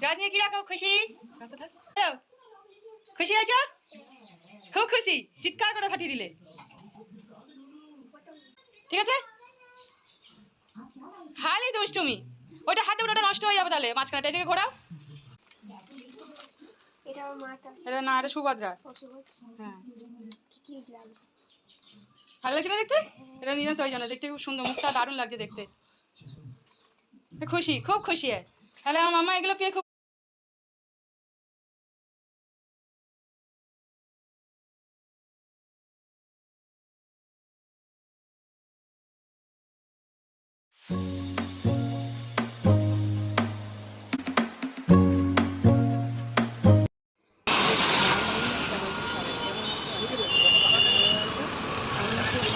রাত নিয়ে কিরকম খুশি? খুশি হয়েছ? খুব খুশি, চিৎকার করে ফাটিয়ে দিলে। ঠিক আছে, খালি দুষ্টুমি। ওইটা হাতে ওটা নষ্ট হয়ে যাবে, তাহলে মাঝখানটা এদিকে ঘোরাও। এটা না, এটা সুভদ্রা। হ্যাঁ, ভালো লাগছে না দেখতে? এটা নিলাম তো ওই জন্য, দেখতে খুব সুন্দর, মুখটা দারুণ লাগছে দেখতে। খুশি, খুব খুশি। তাহলে আমার মামা এগুলো পেয়ে খুব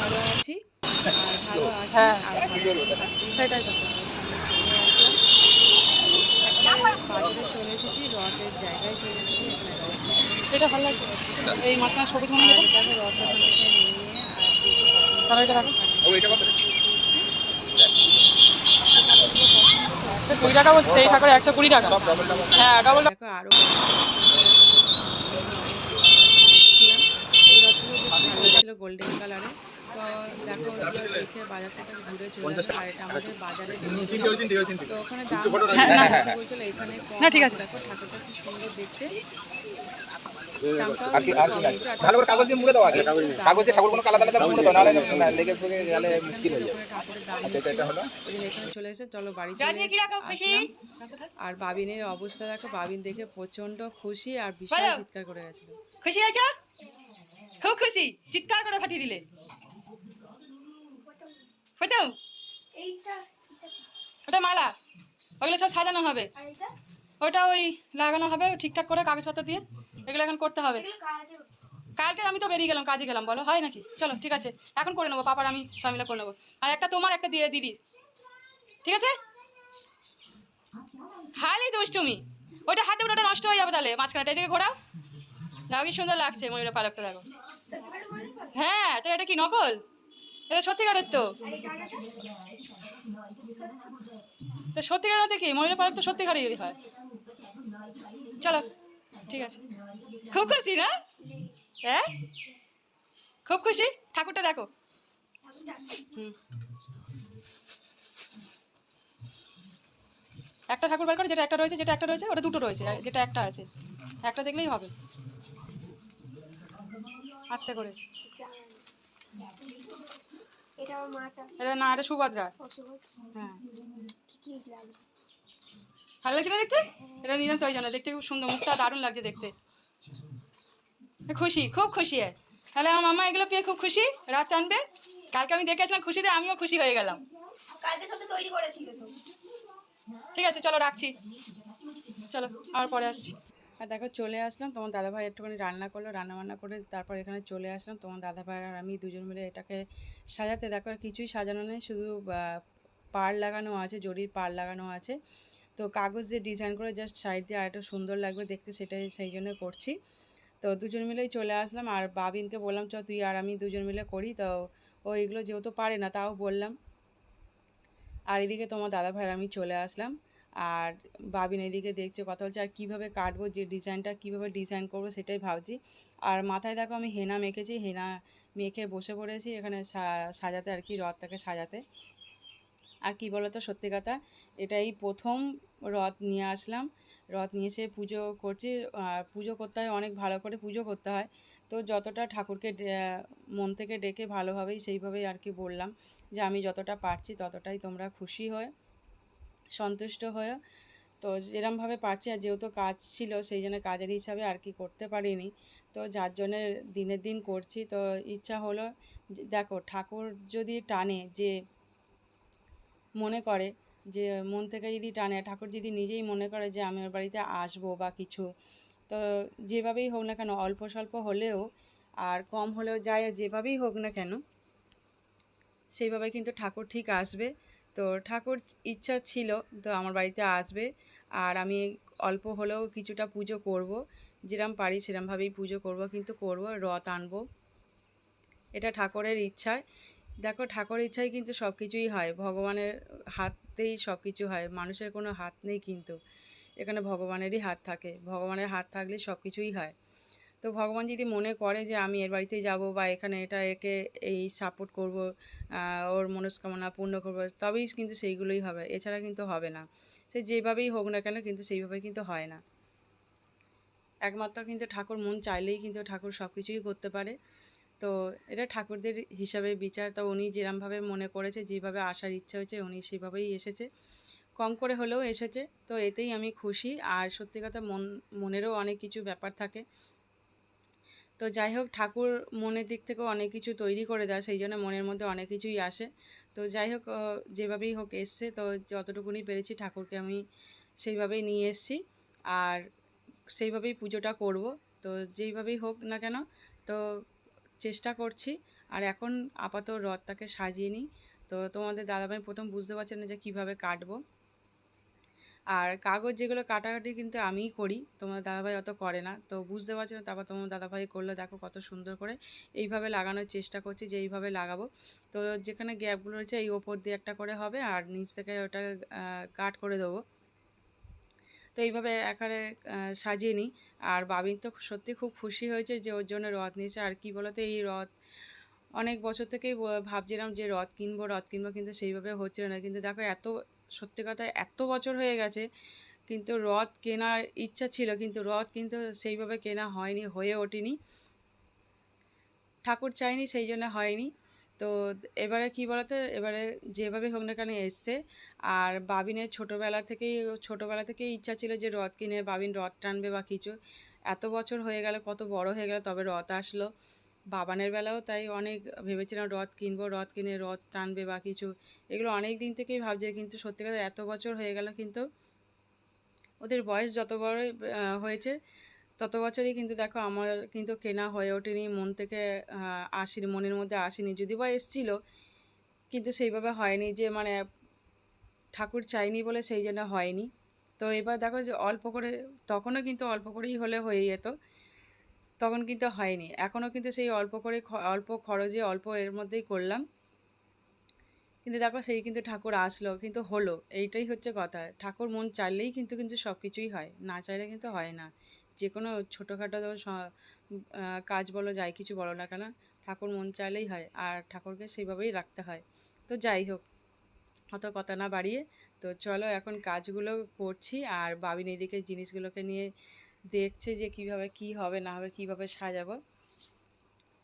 ভালো আছি। হ্যাঁ, সেটাই তো। বাজারে চলে এসেছি, রথের জায়গায় চলে এসেছি। এটা ভালো লাগছে, এই মাঝখানে সবুজ মনে হয়। দেখো রথ ওখান থেকে নিয়ে আর এটা দেখো, সে 20 টাকা বলছে, সেই ঠাকুর 120 টাকা। হ্যাঁ, ডবল। দেখো আরো এই রথগুলো বেশ ভালো ছিল, গোল্ডেন কালারে। তো দেখো দেখে বাজার থেকে ঘুরে চলে আসি, আর এটা আমাদের বাজারে। তো ওখানে দাম বেশি বলছিল, এখানে কম। ঠিক আছে, দেখো ঠাকুরটা কি সুন্দর দেখতে। ভালো করে কাগজ দিয়ে মুড়ে দাও, আগে কাগজ দিয়ে ঠাকুর কোনো কালা কালা মুড়ে দাও, না লেগে ফেগে গেলে মুশকিল হয়ে যাবে। ঠাকুরের দাম এটা হলো, ওই জন্য এখানে চলে এসে চলো বাড়ি চলে আসলাম। আর বাবিনের অবস্থা দেখো, বাবিন দেখে প্রচন্ড খুশি আর বিশাল চিৎকার করে গেছিল। খুশি হয়েছ? খুব খুশি, চিৎকার করে ফাটিয়ে দিলে। হয়তো ওটা মালা, ওগুলো সব সাজানো হবে। ওটা ওই লাগানো হবে ঠিকঠাক করে কাগজপত্র দিয়ে। এগুলো এখন করতে হবে। কালকে আমি তো বেরিয়ে গেলাম, কাজে গেলাম, বলো হয় নাকি? চলো ঠিক আছে, এখন করে নেবো, পাপার আমি সব মিলে করে নেবো। আর একটা তোমার, একটা দিয়ে দিদির। ঠিক আছে, খালি দুষ্টুমি। ওইটা হাতে ওটা নষ্ট হয়ে যাবে, তাহলে মাঝখানটা এদিকে ঘোরাও। দেখো কি সুন্দর লাগছে ময়ূরের পালকটা, দেখো। হ্যাঁ, তো এটা কি নকল? এটা সত্যিকারের তো। তো সত্যিকারের দেখি ময়ূরের পালক তো সত্যিকারেরই হয়। চলো ঠিক আছে, খুব খুশি না? হ্যাঁ, খুব খুশি। ঠাকুরটা দেখো। একটা ঠাকুর বার করে, যেটা একটা রয়েছে, যেটা একটা রয়েছে ওটা দুটো রয়েছে, আর যেটা একটা আছে, একটা দেখলেই হবে। আস্তে করে। এটা না, এটা সুভদ্রা। হ্যাঁ, ভালো লাগছে না দেখতে? এটা নিলাম তো ওই জন্য, দেখতে খুব সুন্দর, মুখটা দারুণ লাগছে দেখতে। খুশি, খুব খুশি। তাহলে আমার মামা এগুলো পেয়ে খুব খুশি, রাত আনবে। কালকে আমি দেখে আসলাম খুশিতে, আমিও খুশি হয়ে গেলাম। ঠিক আছে, চলো রাখছি, চলো আবার পরে আসছি। আর দেখো চলে আসলাম, তোমার দাদাভাই একটুখানি রান্না করলো, রান্না করে তারপর এখানে চলে আসলাম। তোমার দাদাভাই আর আমি দুজন মিলে এটাকে সাজাতে, দেখো কিছুই সাজানো নেই, শুধু পাড় লাগানো আছে, জরির পাড় লাগানো আছে। তো কাগজ দিয়ে ডিজাইন করে জাস্ট সাইড দিয়ে আরেকটু সুন্দর লাগবে দেখতে, সেটাই সেই জন্য করছি। তো দুজন মিলেই চলে আসলাম, আর বাবিনকে বললাম চ তুই আর আমি দুজন মিলে করি। তো ও এগুলো যেহেতু পারে না, তাও বললাম। আর এদিকে তোমার দাদাভাইয়ের আমি চলে আসলাম, আর বাবিন এদিকে দেখছে, কথা বলছে, আর কীভাবে কাটবো, যে ডিজাইনটা কীভাবে ডিজাইন করবো সেটাই ভাবছি। আর মাথায় দেখো আমি হেনা মেখেছি, হেনা মেখে বসে পড়েছি এখানে সাজাতে, আর কি রথটাকে সাজাতে। আর কি বলতো, সত্যি কথা, এটাই প্রথম রথ নিয়ে আসলাম, রথ নিয়ে এসে পুজো করছি। আর পুজো করতে হয়, অনেক ভালো করে পুজো করতে হয়। তো যতটা ঠাকুরকে মন থেকে ডেকে ভালোভাবেই সেইভাবেই আর কি বললাম, যে আমি যতটা পারছি ততটাই তোমরা খুশি হয়ে সন্তুষ্ট হয়ে। তো যেরমভাবে পারছি, আর যেহেতু কাজ ছিল সেই জন্য কাজের হিসাবে আর কি করতে পারিনি, তো যার জন্যে দিনের দিন করছি। তো ইচ্ছা হলো, দেখো ঠাকুর যদি টানে, যে মনে করে, যে মন থেকে যদি টানে, ঠাকুর যদি নিজেই মনে করে যে আমি ওর বাড়িতে আসবো বা কিছু, তো যেভাবেই হোক না কেন, অল্প স্বল্প হলেও আর কম হলেও যায়, যেভাবেই হোক না কেন, সেইভাবে কিন্তু ঠাকুর ঠিক আসবে। তো ঠাকুর ইচ্ছা ছিল তো আমার বাড়িতে আসবে, আর আমি অল্প হলেও কিছুটা পুজো করব, যেরম পারি সেরমভাবেই পুজো করব, কিন্তু করব, রথ আনবো, এটা ঠাকুরের ইচ্ছায়। দেখো ঠাকুরের ইচ্ছায় কিন্তু সব কিছুই হয়, ভগবানের হাতেই সব কিছু হয়, মানুষের কোনো হাত নেই কিন্তু। এখানে ভগবানেরই হাত থাকে, ভগবানের হাত থাকলে সব কিছুই হয়। তো ভগবান যদি মনে করে যে আমি এর বাড়িতেই যাব বা এখানে এটা একে এই সাপোর্ট করব, ওর মনস্কামনা পূর্ণ করবো, তবেই কিন্তু সেইগুলোই হবে, এছাড়া কিন্তু হবে না। সে যেভাবেই হোক না কেন কিন্তু সেইভাবে কিন্তু হয় না। একমাত্র কিন্তু ঠাকুর মন চাইলেই কিন্তু ঠাকুর সব কিছুই করতে পারে। তো এটা ঠাকুরদের হিসাবে বিচার। তো উনি যেরমভাবে মনে করেছে, যেভাবে আসার ইচ্ছা হয়েছে উনি সেভাবেই এসেছে, কম করে হলেও এসেছে। তো এতেই আমি খুশি। আর সত্যি কথা মনেরও অনেক কিছু ব্যাপার থাকে। তো যাই হোক, ঠাকুর মনের দিক থেকেও অনেক কিছু তৈরি করে দেয়, সেই জন্য মনের মধ্যে অনেক কিছুই আসে। তো যাই হোক, যেভাবেই হোক এসছে, তো যতটুকুনি পেরেছি ঠাকুরকে আমি সেইভাবেই নিয়ে এসেছি আর সেইভাবেই পুজোটা করব। তো যেইভাবেই হোক না কেন, তো চেষ্টা করছি। আর এখন আপাতত রথটাকে সাজিয়ে নিই। তো তোমাদের দাদাভাই প্রথম বুঝতে পারছে না যে কীভাবে কাটবো। আর কাগজ যেগুলো কাটাকাটি কিন্তু আমিই করি, তোমার দাদাভাই অত করে না। তো বুঝতে পারছি না, তারপর তোমার দাদাভাই করলো, দেখো কত সুন্দর করে এইভাবে লাগানোর চেষ্টা করছি যে এইভাবে লাগাবো। তো যেখানে গ্যাপগুলো রয়েছে এই ওপর দিয়ে একটা করে হবে আর নিচ থেকে ওটা কাট করে দেবো। তো এইভাবে একারে সাজিয়ে নিই। আর বাবিন তো সত্যি খুব খুশি হয়েছে যে ওর জন্য রথ নিয়েছে। আর কি বলতো, এই রথ অনেক বছর থেকেই ভাবছিলাম যে রথ কিনবো, কিন্তু সেইভাবে হচ্ছিল না। কিন্তু দেখো, সত্যি কথা এত বছর হয়ে গেছে, কিন্তু রথ কেনার ইচ্ছা ছিল, কিন্তু রথ কিন্তু সেইভাবে কেনা হয়নি, হয়ে ওঠেনি, ঠাকুর চাইনি, সেই জন্য হয়নি। তো এবারে কি বলতো, এবারে যেভাবে হোক না কেন এসছে। আর বাবিনের ছোটোবেলা থেকেই ইচ্ছা ছিল যে রথ কিনে বাবিন রথ টানবে বা কিছু। এত বছর হয়ে গেল, কত বড় হয়ে গেল, তবে রথ আসলো। বাবানের বেলাও তাই অনেক ভেবেছিলাম রথ কিনবো, রথ কিনে রথ টানবে বা কিছু, এগুলো অনেক দিন থেকেই ভাবছে। কিন্তু সত্যি কথা এত বছর হয়ে গেল, কিন্তু ওদের বয়স যত বড় হয়েছে তত বছরই কিন্তু দেখো আমার কিন্তু কেনা হয়ে ওঠেনি, মন থেকে আসেনি, মনের মধ্যে আসেনি। যদি বা এসেছিলো, কিন্তু সেইভাবে হয়নি, যে মানে ঠাকুর চাইনি বলে সেই জন্য হয়নি। তো এবার দেখো যে অল্প করে, তখনও কিন্তু অল্প করেই হলে হয়ে যেত, তখন কিন্তু হয়নি। এখনও কিন্তু সেই অল্প করে, অল্প খরচে অল্প এর মধ্যেই করলাম, কিন্তু দেখো সেই কিন্তু ঠাকুর আসলো, কিন্তু হলো। এইটাই হচ্ছে কথা, ঠাকুর মন চাইলেই কিন্তু কিন্তু সব কিছুই হয়, না চাইলে কিন্তু হয় না। যে কোনো ছোটোখাটো কাজ বলো, যাই কিছু বলো না কেন, ঠাকুর মন চাইলেই হয়, আর ঠাকুরকে সেইভাবেই রাখতে হয়। তো যাই হোক, অত কথা না বাড়িয়ে, তো চলো এখন কাজগুলো করছি। আর বাবিন এদিকে জিনিসগুলোকে নিয়ে দেখছে যে কিভাবে কি হবে না হবে, কিভাবে সাজাবো।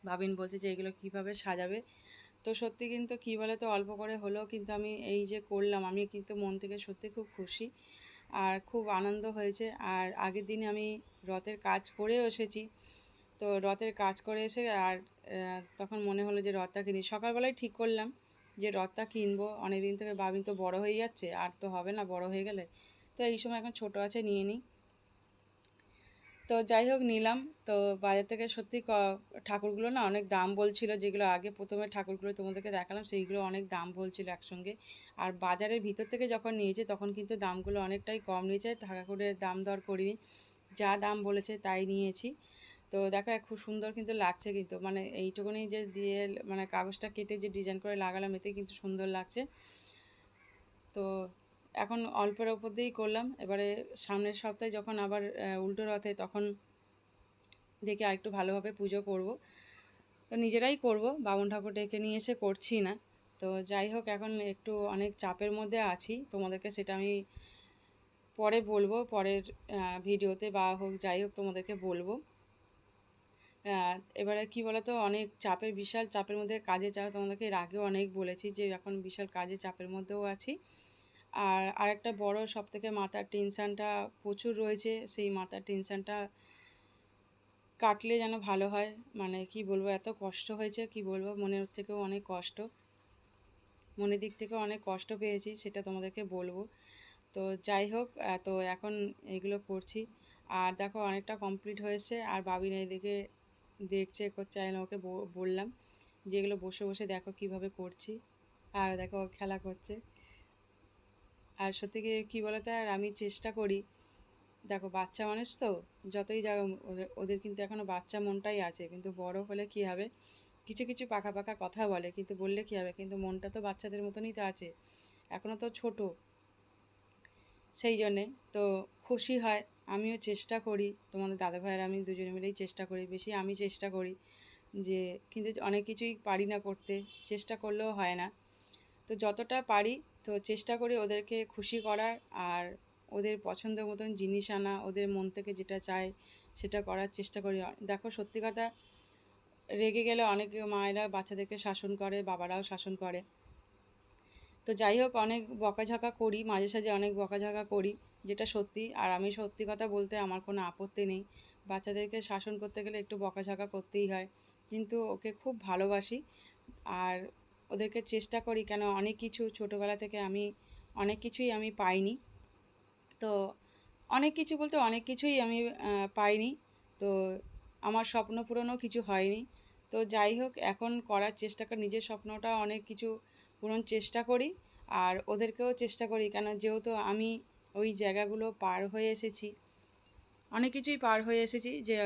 বাবিন বলছে যে এগুলো কিভাবে সাজাবে। তো সত্যি কিন্তু কী বলে, তো অল্প করে হলেও কিন্তু আমি এই যে করলাম, আমি কিন্তু মন থেকে সত্যি খুব খুশি আর খুব আনন্দ হয়েছে। আর আগের দিনে আমি রথের কাজ করেও এসেছি। তো রথের কাজ করে এসে আর তখন মনে হলো যে রথটা কিনি। সকালবেলায় ঠিক করলাম যে রথটা কিনবো, অনেক দিন থেকে বাবিন তো বড় হয়ে যাচ্ছে, আর তো হবে না বড় হয়ে গেলে। তো এই সময় এখন ছোট আছে, নিয়ে নিই। তো যাই হোক, নিলাম। তো বাজার থেকে সত্যি ঠাকুরগুলো না অনেক দাম বলছিল, যেগুলো আগে প্রথমে ঠাকুরগুলো তোমাদেরকে দেখালাম সেইগুলো অনেক দাম বলছিল একসঙ্গে। আর বাজারের ভিতর থেকে যখন নিয়েছে তখন কিন্তু দামগুলো অনেকটাই কম নিয়েছে, ঠাকুরের দাম দর করিনি, যা দাম বলেছে তাই নিয়েছি। তো দেখো খুব সুন্দর কিন্তু লাগছে, কিন্তু মানে এইটুকুনি যে দিয়ে মানে কাগজটা কেটে যে ডিজাইন করে লাগালাম, এতে কিন্তু সুন্দর লাগছে। তো এখন অল্পের ওপর দিয়েই করলাম। এবারে সামনের সপ্তাহে যখন আবার উল্টো রথে, তখন দেখি আরেকটু ভালোভাবে পুজো করব। তো নিজেরাই করব, বামুন ঠাকুর ডেকে নিয়ে এসে করছি না। তো যাই হোক, এখন একটু অনেক চাপের মধ্যে আছি, তোমাদেরকে সেটা আমি পরে বলবো, পরের ভিডিওতে বা হোক, যাই হোক তোমাদেরকে বলবো। এবারে কি বলতো, অনেক চাপের, বিশাল চাপের মধ্যে কাজে চাপ, তোমাদেরকে এর আগেও অনেক বলেছি যে এখন বিশাল কাজে চাপের মধ্যেও আছি। আর আরেকটা বড় সবথেকে মাথার টেনশানটা প্রচুর রয়েছে, সেই মাথার টেনশানটা কাটলে যেন ভালো হয়। মানে কি বলবো, এত কষ্ট হয়েছে, কি বলবো, মনের থেকেও অনেক কষ্ট, মনের দিক থেকেও অনেক কষ্ট পেয়েছি, সেটা তোমাদেরকে বলবো। তো যাই হোক, তো এখন এগুলো করছি। আর দেখো অনেকটা কমপ্লিট হয়েছে, আর বাবিন এদিকে দেখছে করছে, আমি ওকে বললাম যে এগুলো বসে বসে দেখো কিভাবে করছি, আর দেখো খেলা করছে। আর সত্যি কী বলতো, আর আমি চেষ্টা করি, দেখো বাচ্চা মানুষ তো, যতই যা ওদের কিন্তু এখনও বাচ্চা মনটাই আছে, কিন্তু বড় হলে কি হবে, কিছু কিছু পাকা পাকা কথা বলে, কিন্তু বললে কি হবে, কিন্তু মনটা তো বাচ্চাদের মতনই তো আছে, এখনও তো ছোট, সেই জন্যে। তো খুশি হয়। আমিও চেষ্টা করি, তোমাদের দাদাভাই আর আমি দুজনে মিলেই চেষ্টা করি, বেশি আমি চেষ্টা করি যে, কিন্তু অনেক কিছুই পারি না করতে, চেষ্টা করলেও হয় না। তো যতটা পারি তো চেষ্টা করি ওদেরকে খুশি করার, আর ওদের পছন্দ মতন জিনিস আনা, ওদের মন থেকে যেটা চায় সেটা করার চেষ্টা করি। দেখো সত্যি কথা, রেগে গেলে অনেক মায়েরা বাচ্চাদেরকে শাসন করে, বাবারাও শাসন করে। তো যাই হোক, অনেক বকাঝকা করি, মাঝে সাঝে অনেক বকাঝকা করি, যেটা সত্যি। আর আমি সত্যি কথা বলতে আমার কোনো আপত্তি নেই, বাচ্চাদেরকে শাসন করতে গেলে একটু বকাঝকা করতেই হয়, কিন্তু ওকে খুব ভালোবাসি। আর ওদেরকে চেষ্টা করি, কেন অনেক কিছু ছোটোবেলা থেকে আমি অনেক কিছুই আমি পাইনি। তো অনেক কিছু বলতে অনেক কিছুই আমি পাইনি। তো আমার স্বপ্ন পূরণও কিছু হয়নি। তো যাই হোক, এখন করার চেষ্টা করি, নিজের স্বপ্নটা অনেক কিছু পূরণ চেষ্টা করি। আর ওদেরকেও চেষ্টা করি, কেন যেহেতু আমি ওই জায়গাগুলো পার হয়ে এসেছি, অনেক কিছুই পার হয়ে এসেছি, যে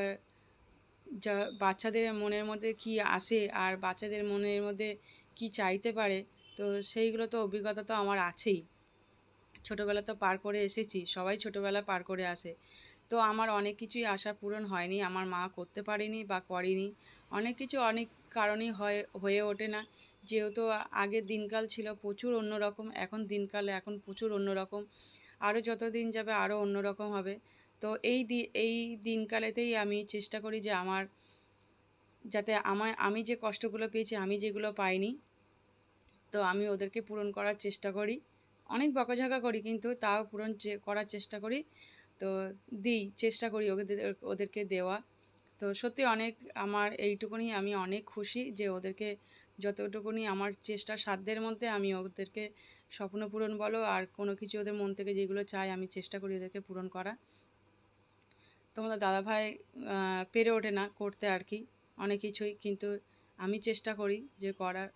যা বাচ্চাদের মনের মধ্যে কি আসে আর বাচ্চাদের মনের মধ্যে কি চাইতে পারে, তো সেইগুলো তো অভিজ্ঞতা তো আমার আছেই। ছোটোবেলা তো পার করে এসেছি, সবাই ছোটোবেলা পার করে আসে। তো আমার অনেক কিছুই আশা পূরণ হয়নি, আমার মা করতে পারেনি বা করেনি, অনেক কিছু অনেক কারণেই হয়ে ওঠে না। যেহেতু আগের দিনকাল ছিল প্রচুর অন্যরকম, এখন দিনকাল এখন প্রচুর অন্যরকম, আরও যত দিন যাবে আরও অন্যরকম হবে। তো এই দিনকালেতেই আমি চেষ্টা করি যে আমার যাতে আমি যে কষ্টগুলো পেয়েছি, আমি যেগুলো পাইনি, তো আমি ওদেরকে পূরণ করার চেষ্টা করি। অনেক বকাঝকা করি, কিন্তু তাও পূরণ করার চেষ্টা করি। তো চেষ্টা করি ওদেরকে দেওয়া। তো সত্যি অনেক, আমার এইটুকুনি আমি অনেক খুশি যে ওদেরকে যতটুকুনি আমার চেষ্টা সাধ্যের মধ্যে আমি ওদেরকে স্বপ্ন পূরণ বলো আর কোনো কিছু ওদের মন থেকে যেগুলো চাই আমি চেষ্টা করি ওদেরকে পূরণ করা। তোমাদের দাদাভাই পেরে ওঠে না করতে আর কি অনেক কিছুই, কিন্তু আমি চেষ্টা করি যে করার।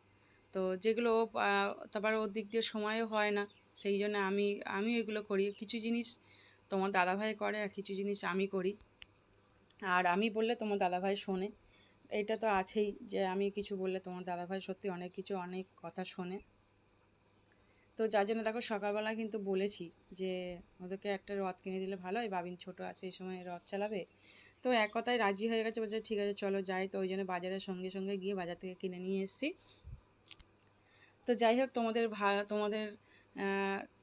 তো যেগুলো তারপর ওর দিক দিয়ে সময়ও হয় না, সেই জন্য আমি এগুলো করি। কিছু জিনিস তোমার দাদাভাই করে আর কিছু জিনিস আমি করি। আর আমি বললে তোমার দাদাভাই শোনে, এইটা তো আছেই, যে আমি কিছু বললে তোমার দাদাভাই সত্যি অনেক কিছু অনেক কথা শোনে। তো যার জন্য দেখো সকালবেলা কিন্তু বলেছি যে ওদেরকে একটা রথ কিনে দিলে ভালো হয়, বাবিন ছোট আছে এই সময় রথ চালাবে। তো এক কথায় রাজি হয়ে গেছে, বলছে ঠিক আছে চলো যাই। তো ওই জন্য বাজারের সঙ্গে সঙ্গে গিয়ে বাজার থেকে কিনে নিয়ে এসেছি। তো যাই হোক, তোমাদের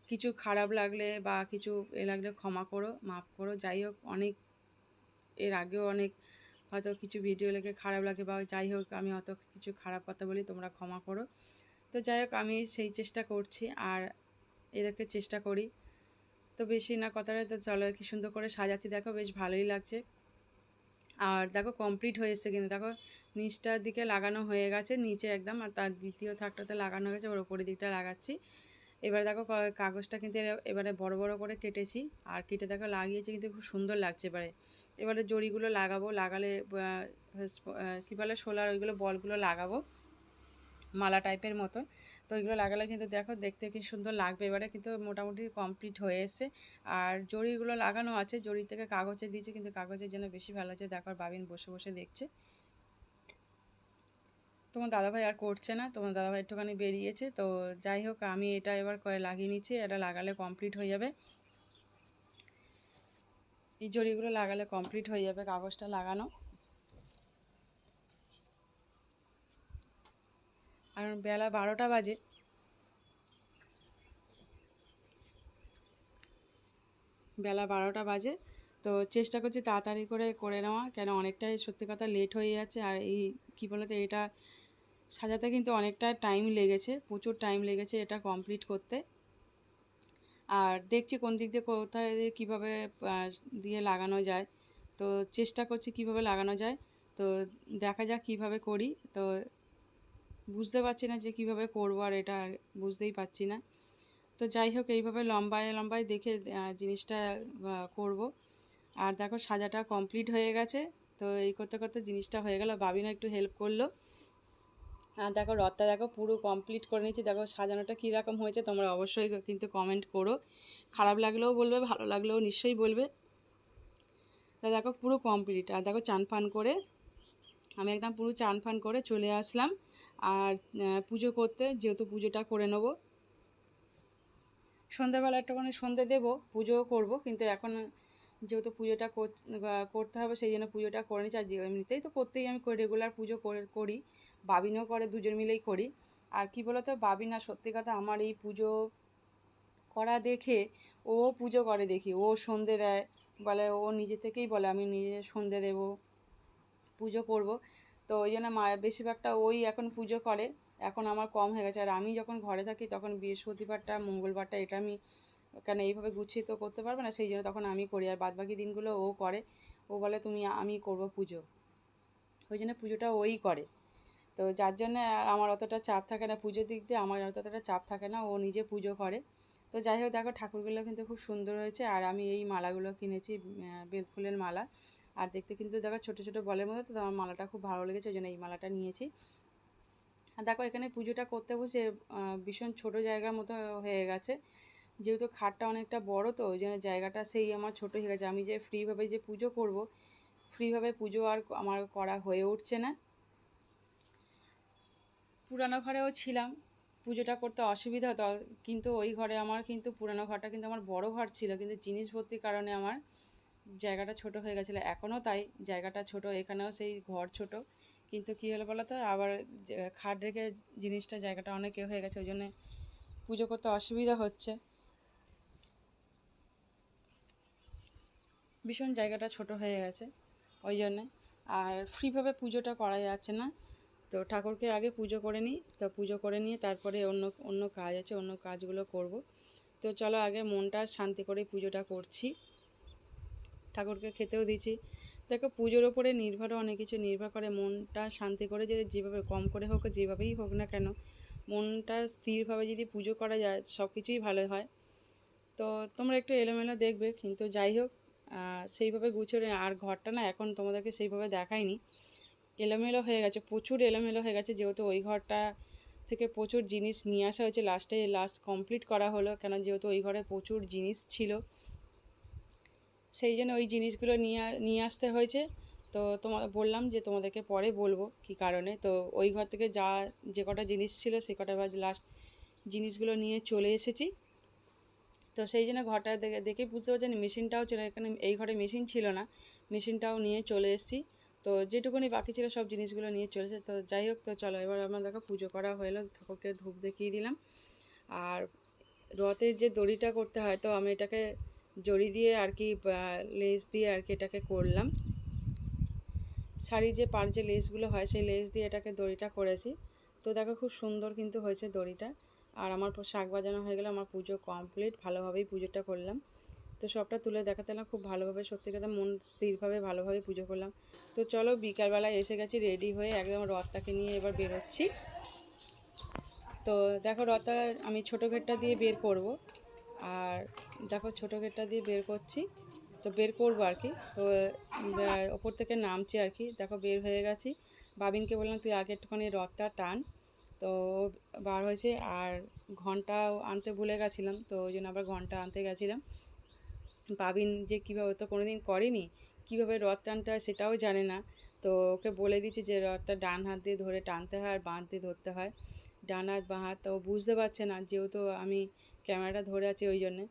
কিছু খারাপ লাগলে বা কিছু লাগলে ক্ষমা করো, মাফ করো। যাই হোক, অনেক এর আগেও অনেক হয়তো কিছু ভিডিও লেগে খারাপ লাগে, বা যাই হোক আমি হয়তো কিছু খারাপ কথা বলি, তোমরা ক্ষমা করো। তো যাই হোক, আমি সেই চেষ্টা করছি আর এদেরকে চেষ্টা করি। তো বেশি না কথাটা, তো চলো কি সুন্দর করে সাজাচ্ছি, দেখো বেশ ভালোই লাগছে। আর দেখো কমপ্লিট হয়ে এসছে, কিন্তু দেখো নিচটার দিকে লাগানো হয়ে গেছে, নিচে একদম, আর তার দ্বিতীয় থাকটাতে লাগানো গেছে, ওর ওপরের দিকটা লাগাচ্ছি। এবারে দেখো কাগজটা কিন্তু এবারে বড় বড় করে কেটেছি, আর কেটে দেখো লাগিয়েছি, কিন্তু খুব সুন্দর লাগছে। এবারে জড়িগুলো লাগালে কী বলে সোলার ওইগুলো বলগুলো লাগাবো মালা টাইপের মতন। তো ওইগুলো লাগালে কিন্তু দেখো দেখতে কি সুন্দর লাগবে। এবারে কিন্তু মোটামুটি কমপ্লিট হয়ে এসছে, আর জড়িগুলো লাগানো আছে, জড়ি থেকে কাগজে দিয়েছে, কিন্তু কাগজের জন্য বেশি ভালো আছে। দেখো বাবিন বসে বসে দেখছে। তোমার দাদাভাই আর করছে না, তোমার দাদাভাই একটুখানি বেরিয়েছে। তো যাই হোক, আমি এটা এবার লাগিয়ে নিচ্ছি, এটা লাগালে কমপ্লিট হয়ে যাবে। এই জড়িগুলো লাগালে কমপ্লিট হয়ে যাবে কাগজটা লাগানো। আর বেলা 12টা বাজে, তো চেষ্টা করছি তাড়াতাড়ি করে নেওয়া, কেন অনেকটাই সত্যি কথা লেট হয়ে যাচ্ছে। আর এই কী বলতো, এটা সাজাতে কিন্তু অনেকটা টাইম লেগেছে, প্রচুর টাইম লেগেছে এটা কমপ্লিট করতে। আর দেখছি কোন দিক দিয়ে কোথায় দিয়ে কীভাবে দিয়ে লাগানো যায়, তো চেষ্টা করছি কিভাবে লাগানো যায়। তো দেখা যাক কিভাবে করি। তো বুঝতে পারছি না যে কিভাবে করবো, আর এটা বুঝতেই পারছি না। তো যাই হোক, এইভাবে লম্বায় লম্বায় দেখে জিনিসটা করব। আর দেখো সাজাটা কমপ্লিট হয়ে গেছে। তো এই করতে করতে জিনিসটা হয়ে গেল, বাবিনা একটু হেল্প করলো। আর দেখো রথটা দেখো পুরো কমপ্লিট করে নিচ্ছি। দেখো সাজানোটা কীরকম হয়েছে তোমরা অবশ্যই কিন্তু কমেন্ট করো, খারাপ লাগলেও বলবে, ভালো লাগলেও নিশ্চয়ই বলবে। তা দেখো পুরো কমপ্লিট। আর দেখো চান ফান করে আমি একদম পুরো চান ফান করে চলে আসলাম, আর পুজো করতে, যেহেতু পুজোটা করে নেবো। সন্ধ্যাবেলা একটুখানি সন্ধে দেবো, পুজোও করবো, কিন্তু এখন যেহেতু পুজোটা করতে হবে সেই জন্য পুজোটা করে নিচ্ছি। আর যে এমনিতেই তো করতেই আমি রেগুলার পুজো করি, বাবিনও করে, দুজন মিলেই করি। আর কি বলো তো, বাবিন আর সত্যি কথা আমার এই পুজো করা দেখে ও পুজো করে দেখি, ও সন্ধে দেয়, বলে ও নিজে থেকেই বলে আমি নিজে সন্ধে দেবো, পুজো করব। তো ওই জন্য বেশিরভাগটা ওই এখন পুজো করে, এখন আমার কম হয়ে গেছে। আর আমি যখন ঘরে থাকি তখন বৃহস্পতিবারটা মঙ্গলবারটা এটা আমি কেন এইভাবে গুছিয়ে তো করতে পারবে না, সেই জন্য তখন আমি করি, আর বাদবাকি দিনগুলো ও করে। ও বলে তুমি আমি করব পুজো, ওই জন্য পুজোটা ওই করে। তো যার জন্য আমার অতটা চাপ থাকে না পুজোর দিক দিয়ে, আমার অতটা চাপ থাকে না, ও নিজে পুজো করে। তো যাই হোক, দেখো ঠাকুরগুলো কিন্তু খুব সুন্দর হয়েছে। আর আমি এই মালাগুলো কিনেছি, বেলফুলের মালা। আর দেখতে কিন্তু দেখো ছোটো ছোটো বলের মধ্যে, তো আমার মালাটা খুব ভালো লেগেছে, ওই জন্য এই মালাটা নিয়েছি। আর দেখো এখানে পুজোটা করতে বসে ভীষণ ছোট জায়গার মতো হয়ে গেছে, যেহেতু খাটটা অনেকটা বড়, তো ওই জন্য জায়গাটা সেই আমার ছোটো হয়ে গেছে। আমি যে ফ্রিভাবে যে পুজো করব, ফ্রিভাবে পুজো আর আমার করা হয়ে উঠছে না। পুরানো ঘরেও ছিলাম, পুজোটা করতে অসুবিধা হতো, কিন্তু ওই ঘরে আমার কিন্তু পুরানো ঘরটা কিন্তু আমার বড় ঘর ছিল, কিন্তু জিনিস ভর্তির কারণে আমার জায়গাটা ছোট হয়ে গেছিলো। এখনও তাই, জায়গাটা ছোট, এখানেও সেই ঘর ছোট, কিন্তু কী হলো বলো তো, আবার খাট রেখে জিনিসটা জায়গাটা অনেক হয়ে গেছে, ওই জন্যে পুজো করতে অসুবিধা হচ্ছে, ভীষণ জায়গাটা ছোট হয়ে গেছে ওই জন্যে। আর ফ্রিভাবে পুজোটা করা যাচ্ছে না, তো ঠাকুরকে আগে পুজো করে নিই, তো পুজো করে নিয়ে তারপরে অন্য অন্য কাজ আছে, অন্য কাজগুলো করব। তো চলো আগে মনটা শান্তি করে পুজোটা করছি, ঠাকুরকে খেতেও দিচ্ছি। দেখো পুজোর ওপরে নির্ভরও অনেক কিছু নির্ভর করে, মনটা শান্তি করে যদি যেভাবে কম করে হোক যেভাবেই হোক না কেন, মনটা স্থিরভাবে যদি পুজো করা যায় সব কিছুই ভালো হয়। তো তোমরা একটু এলোমেলো দেখবে, কিন্তু যাই হোক সেইভাবে গুছিয়ে। আর ঘরটা না এখন তোমাদেরকে সেইভাবে দেখাইনি, এলোমেলো হয়ে গেছে, প্রচুর এলোমেলো হয়ে গেছে, যেহেতু ওই ঘরটা থেকে প্রচুর জিনিস নিয়ে আসা হয়েছে, লাস্ট কমপ্লিট করা হলো, কেন যেহেতু ওই ঘরে প্রচুর জিনিস ছিল, সেই জন্য ওই জিনিসগুলো নিয়ে আসতে হয়েছে। তো বললাম যে তোমাদেরকে পরে বলবো কী কারণে। তো ওই ঘর থেকে যে কটা জিনিস ছিল সে কটা লাস্ট জিনিসগুলো নিয়ে চলে এসেছি। তো সেই জন্য ঘরটা দেখেই বুঝতে পারছেন, মেশিনটাও চলে, এখানে এই ঘরে মেশিন ছিল না, মেশিনটাও নিয়ে চলে এসেছি। তো যেটুকুনি বাকি ছিল সব জিনিসগুলো নিয়ে চলেছে। তো যাই হোক, তো চলো এবার আমার দেখো পুজো করা হলো, ঠাকুরকে ধূপ দেখিয়ে দিলাম। আর রথের যে দড়িটা করতে হয়, তো আমি এটাকে জড়ি দিয়ে আর কি লেস দিয়ে আর কি এটাকে করলাম, শাড়ি যে পার যে লেসগুলো হয় সেই লেস দিয়ে এটাকে দড়িটা করেছি। তো দেখো খুব সুন্দর কিন্তু হয়েছে দড়িটা। আর আমার শাক বাজানো হয়ে গেলে আমার পুজো কমপ্লিট, ভালোভাবেই পুজোটা করলাম। তো সবটা তুলে দেখাতে না খুব ভালোভাবে, সত্যি কথা মন স্থিরভাবে ভালোভাবে পুজো করলাম। তো চলো বিকালবেলায় এসে গেছি রেডি হয়ে, একদম রথটাকে নিয়ে এবার বেরোচ্ছি। তো দেখো রথটা আমি ছোটো গেটটা দিয়ে বের করব, আর দেখো ছোটো গেটটা দিয়ে বের করছি, তো বের করবো আর কি। তো ওপর থেকে নামছি আর কি, দেখো বের হয়ে গেছি। বাবিনকে বললাম তুই আগে একটুখানি রথটা টান, তো বার হয়েছে। আর ঘন্টাও আনতে ভুলে গেছিলাম, তো ওই জন্য আবার ঘন্টা আনতে গেছিলাম। বাবিন যে কীভাবে, তো কোনো দিন করেনি, কীভাবে রথ টানতে হয় সেটাও জানে না। তো ওকে বলে দিচ্ছি যে রথটা ডান হাত দিয়ে ধরে টানতে হয় আর বাঁ হাত দিয়ে ধরতে হয়, ডান হাত বাঁ হাত। তো ও বুঝতে পারছে না, যেহেতু আমি ক্যামেরাটা ধরে আছি ওই জন্যে।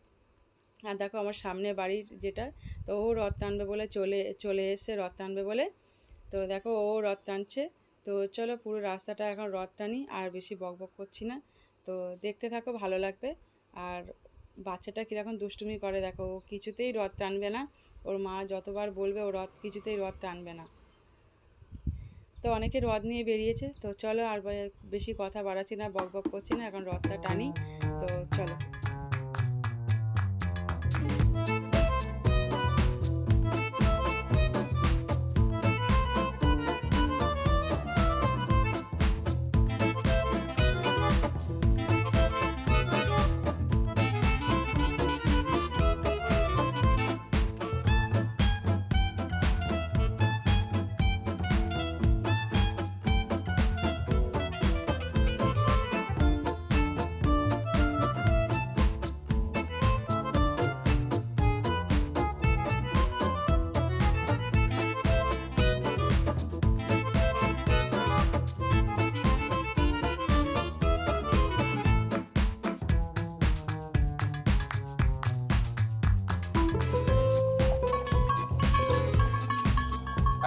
আর দেখো আমার সামনে বাড়ির যেটা, তো ও রথ টানবে বলে চলে এসছে রথ টানবে বলে। তো দেখো ও রথ টানছে। তো চলো পুরো রাস্তাটা এখন রথ টানি, আর বেশি বকবক করছি না, তো দেখতে থাকো ভালো লাগবে। আর বাচ্চাটা কীরকম দুষ্টুমি করে দেখো, ও কিছুতেই রথ টানবে না, ওর মা যতবার বলবে ও কিছুতেই রথ টানবে না। তো অনেকে রথ নিয়ে বেরিয়েছে, তো চলো আর বেশি কথা বাড়াচ্ছি না, বকবক করছি না, এখন রথটা টানি। তো চলো।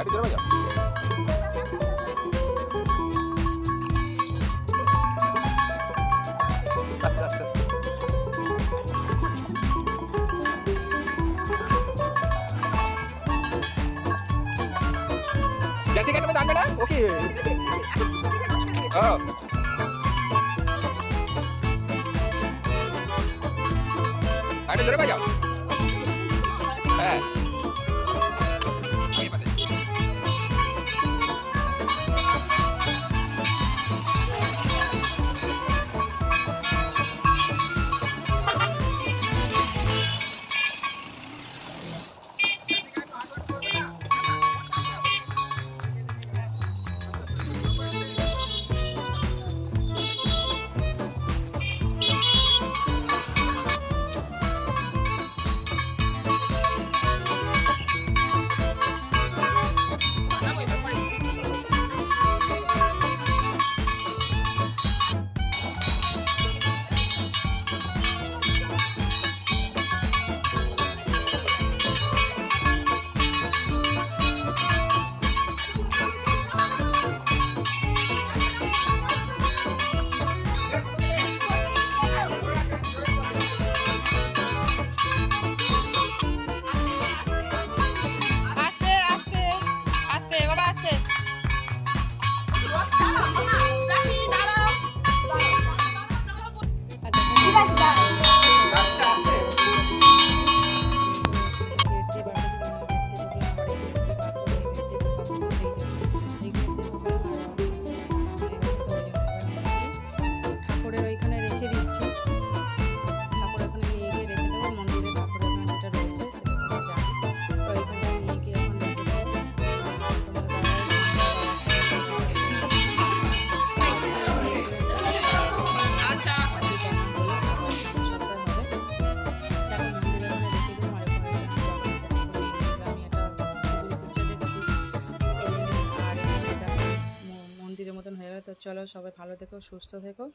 একটু জোরে বাজাও। আস্তে আস্তে আস্তে। जैसे क्या तुम्हें दान देना ओके हाँ अरे जरूर बजाओ हाँ ये बात है আস্তে আস্তে আস্তে বাবা আস্তে ঠাকুরের ওইখানে রেখে দিচ্ছি ঠাকুর ওখানে নিয়ে গিয়ে রেখে দেবো মন্দিরে ঠাকুরের ওখানে যেটা রয়েছে সেটা জানি তো ওইখানে নিয়ে গিয়ে এখন রেখে দেবো আচ্ছা মন্দিরের মতন হয়ে গেল তো চলো সবাই ভালো থেকো সুস্থ থেকো